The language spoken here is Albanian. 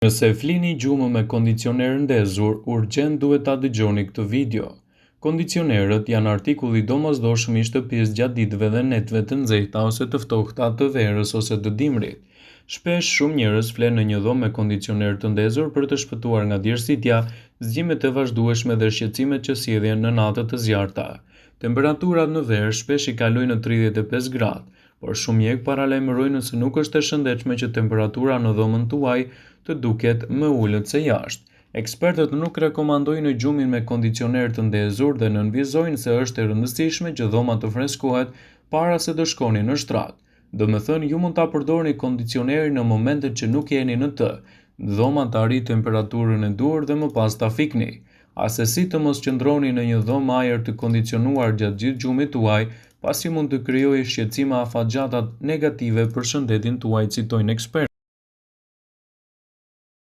Nëse flini gjumë me kondicioner ndezur, urgjent duhet ta dëgjoni këtë video. Kondicionerët janë artikulli domosdoshëm i shtëpisë gjatë ditëve dhe netëve të nxehta ose të ftohta të verës ose të dimrit. Shpesh shumë njerëz flen në një dhomë me kondicioner të ndezur për të shpëtuar nga djersitja, zgjimet e vazhdueshme dhe shqetësimet që sjellin në natë të zjarrta. Temperaturat në verë shpesh i kalojnë në 35 gradë, por shumë mjek paralajmërojnë se nuk është e shëndetshme që temperatura në dhomën tuaj të duket më ulët se jashtë. Ekspertët nuk rekomandojnë gjumin me kondicioner të ndezur dhe nënvizojnë se është e rëndësishme që dhoma të freskohet para se të shkoni në shtrat. Domethënë, ju mund ta përdorni kondicionerin në momentet që nuk jeni në të, dhoma të arrijë temperaturën e duhur dhe më pas ta fikni. Asesi të mos qëndroni në një dhomë ajër të kondicionuar gjatë gjithë gjumit tuaj, pasi mund të krijojë shqetësime afatgjata negative për shëndetin tuaj, citojnë ekspertët.